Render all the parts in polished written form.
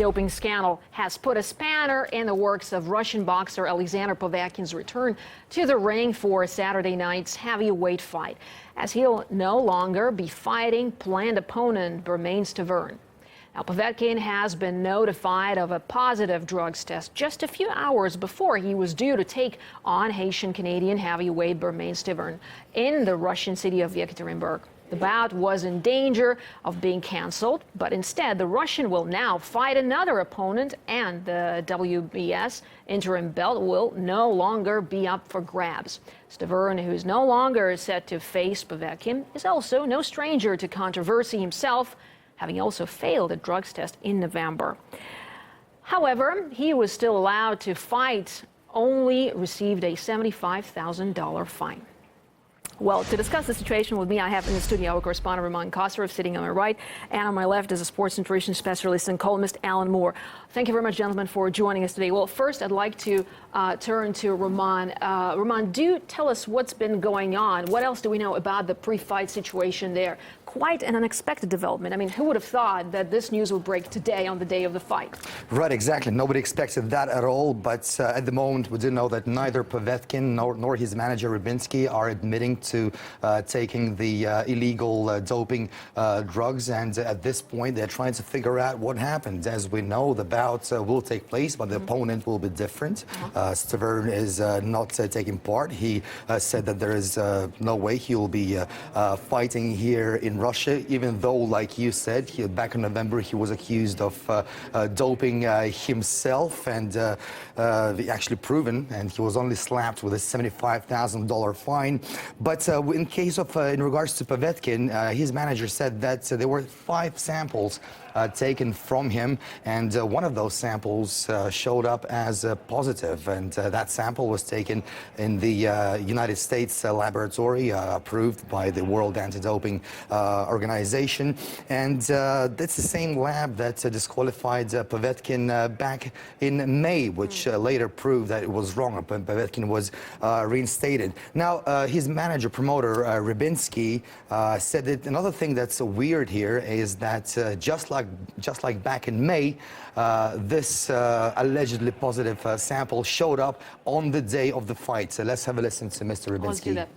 doping scandal has put a spanner in the works of Russian boxer Alexander Povetkin's return to the ring for Saturday night's heavyweight fight, as he'll no longer be fighting planned opponent Canadian Stiverne. Now, Povetkin has been notified of a positive drugs test just a few hours before he was due to take on Haitian-Canadian heavyweight Canadian Stiverne in the Russian city of Yekaterinburg. The bout was in danger of being canceled, but instead the Russian will now fight another opponent, and the WBC interim belt will no longer be up for grabs. Stiverne, who is no longer set to face Povetkin, is also no stranger to controversy himself, having also failed a drugs test in November. However, he was still allowed to fight, only received a $75,000 fine. Well, to discuss the situation with me, I have in the studio our correspondent Roman Kosarev sitting on my right, and on my left is a sports nutrition specialist and columnist Alan Moore. Thank you very much, gentlemen, for joining us today. Well, first, I'd like to turn to Roman. Roman, do tell us what's been going on. What else do we know about the pre-fight situation there? Quite an unexpected development. I mean, who would have thought that this news would break today on the day of the fight? Right, exactly. Nobody expected that at all. But at the moment, we do know that neither Povetkin nor his manager Rybinski are admitting to taking the illegal doping drugs. And at this point, they're trying to figure out what happened. As we know, the bout will take place, but the opponent will be different. Stiverne is not taking part. He said that there is no way he will be fighting here in Russia, even though, like you said, back in November he was accused of doping himself, and actually proven, and he was only slapped with a $75,000 fine. But in case of, in regards to Povetkin, his manager said that there were 5 samples taken from him, and one of those samples showed up as positive, and that sample was taken in the United States laboratory approved by the World Anti-Doping Organization, and that's the same lab that disqualified Povetkin back in May, which later proved that it was wrong. Povetkin was reinstated. Now, his manager, promoter Rybinski, said that another thing that's weird here is that just like back in May, this allegedly positive sample showed up on the day of the fight. So let's have a listen to Mr. Rybinski.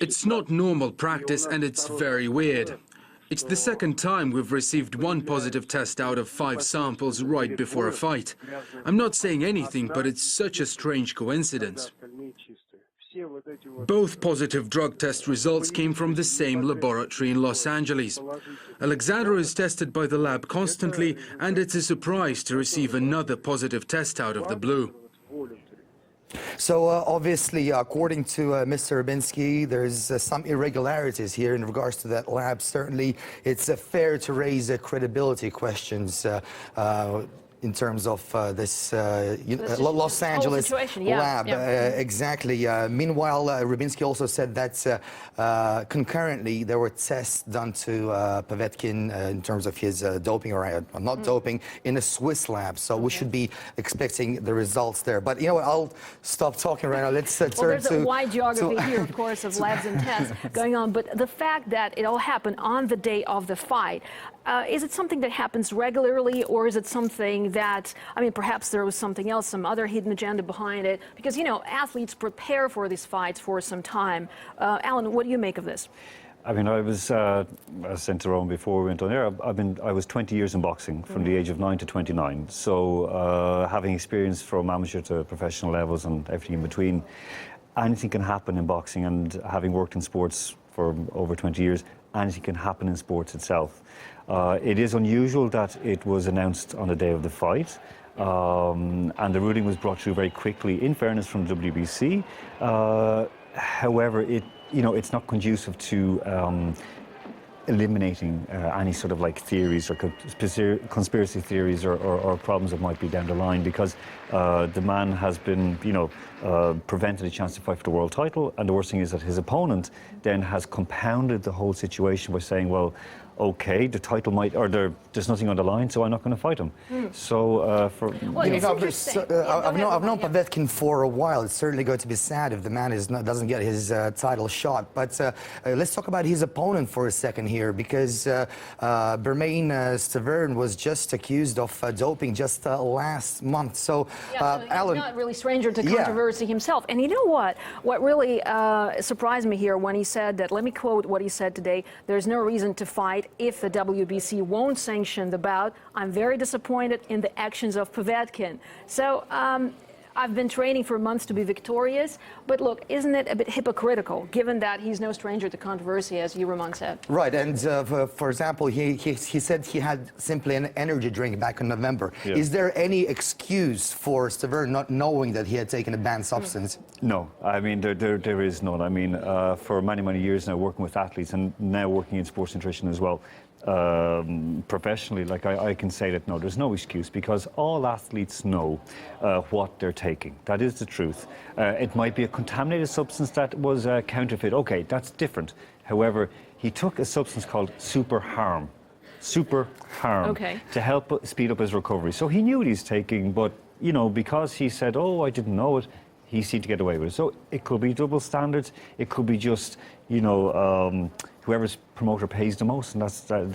It's not normal practice, and it's very weird. It's the second time we've received one positive test out of 5 samples right before a fight. I'm not saying anything, but it's such a strange coincidence. Both positive drug test results came from the same laboratory in Los Angeles. Alexander is tested by the lab constantly, and it's a surprise to receive another positive test out of the blue. So obviously, according to Mr. Rybinski, there's some irregularities here in regards to that lab. Certainly, it's fair to raise credibility questions in terms of this Los Angeles lab. Exactly. Meanwhile, Rybinski also said that concurrently there were tests done to Povetkin in terms of his doping or not doping in a Swiss lab. So we should be expecting the results there. But you know what? I'll stop talking right now. Let's turn there's to... a wide geography here, of course, of labs and tests going on. But the fact that it all happened on the day of the fight, is it something that happens regularly, or is it something that, I mean, perhaps there was something else, some other hidden agenda behind it? Because, you know, athletes prepare for these fights for some time. Alan, what do you make of this? I mean, I was sent to Rome before we went on air. I was 20 years in boxing, from the age of 9 to 29. So having experience from amateur to professional levels and everything in between, anything can happen in boxing. And having worked in sports for over 20 years, anything can happen in sports itself. It is unusual that it was announced on the day of the fight, and the ruling was brought through very quickly, in fairness, from WBC. However, it's not conducive to eliminating any sort of like theories or conspiracy theories or problems that might be down the line, because the man has been, prevented a chance to fight for the world title, and the worst thing is that his opponent then has compounded the whole situation by saying, well, okay, the title might, or there's nothing on the line, so I'm not going to fight him. So Well, it's interesting. I've known Povetkin for a while. It's certainly going to be sad if the man doesn't get his title shot. But let's talk about his opponent for a second here, because Canadian Stiverne was just accused of doping just last month. So, Alan, he's not really stranger to controversy himself. And you know what? What really surprised me here when he said that, let me quote what he said today, "There's no reason to fight if the WBC won't sanction the bout. I'm very disappointed in the actions of Povetkin." So I've been training for months to be victorious, but look, isn't it a bit hypocritical, given that he's no stranger to controversy, as you, Roman, said? Right, and for example, he said he had simply an energy drink back in November. Yeah. Is there any excuse for Stiverne not knowing that he had taken a banned substance? No, I mean, there is none. I mean, for many, many years now, working with athletes and now working in sports nutrition as well, professionally, like I can say that no, there's no excuse, because all athletes know what they're taking. That is the truth. It might be a contaminated substance that was counterfeit. Okay, that's different. However, he took a substance called super harm to help speed up his recovery. So he knew what he's taking, but you know, because he said, "Oh, I didn't know it," he seemed to get away with it. So it could be double standards. It could be just, you know, whoever's promoter pays the most, and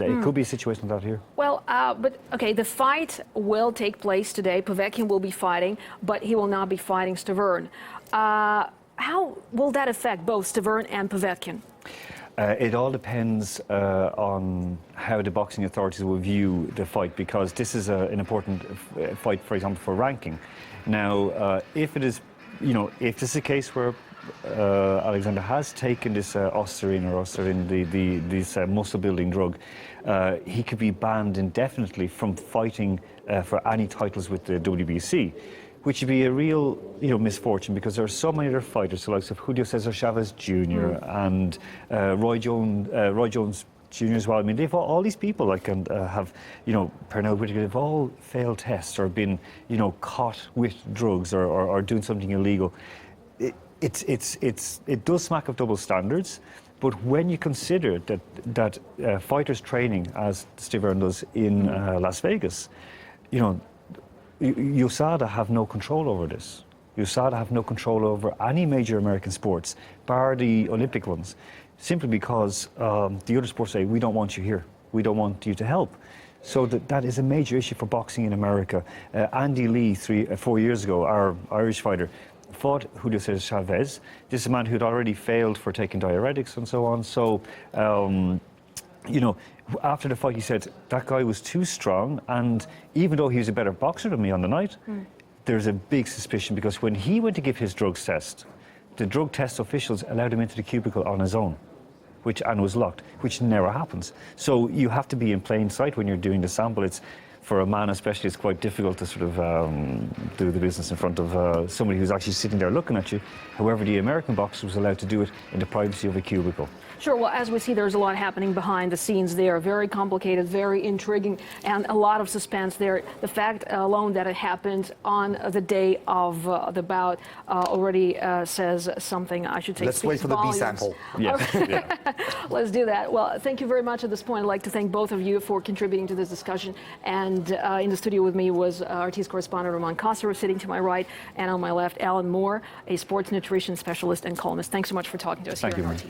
it could be a situation like that here. Well, but okay, the fight will take place today. Povetkin will be fighting, but he will not be fighting Stiverne. How will that affect both Stiverne and Povetkin? It all depends on how the boxing authorities will view the fight, because this is an important fight, for example, for ranking. Now, if it is, you know, if this is a case where Alexander has taken this Osterin, this muscle-building drug, he could be banned indefinitely from fighting for any titles with the WBC, which would be a real, you know, misfortune, because there are so many other fighters, the likes of Julio Cesar Chavez Jr. and Roy Jones Jr. as well. I mean, they've all these people like have, you know, Pernell Whitaker, they've all failed tests or been, you know, caught with drugs or doing something illegal. It does smack of double standards, but when you consider that fighters training, as Stiverne does in Las Vegas, you know, USADA have no control over this. USADA have no control over any major American sports, bar the Olympic ones, simply because the other sports say, "We don't want you here. We don't want you to help." So that is a major issue for boxing in America. Andy Lee, 4 years ago, our Irish fighter, fought Julio Cesar Chavez. This is a man who'd already failed for taking diuretics and so on. So, you know, after the fight, he said, "That guy was too strong, and even though he was a better boxer than me on the night, there's a big suspicion, because when he went to give his drugs test, the drug test officials allowed him into the cubicle on his own, and was locked, which never happens. So you have to be in plain sight when you're doing the sample. It's, for a man especially, it's quite difficult to sort of do the business in front of somebody who's actually sitting there looking at you. However, the American boxer was allowed to do it in the privacy of a cubicle. Sure. Well, as we see, there's a lot happening behind the scenes there. Very complicated, very intriguing, and a lot of suspense there. The fact alone that it happened on the day of the bout already says something. I should say. Let's wait for the B sample. Yes. Yeah. Let's do that. Well, thank you very much at this point. I'd like to thank both of you for contributing to this discussion. And in the studio with me was RT's correspondent Roman Kossarov, sitting to my right, and on my left, Alan Moore, a sports nutrition specialist and columnist. Thanks so much for talking to us here on RT.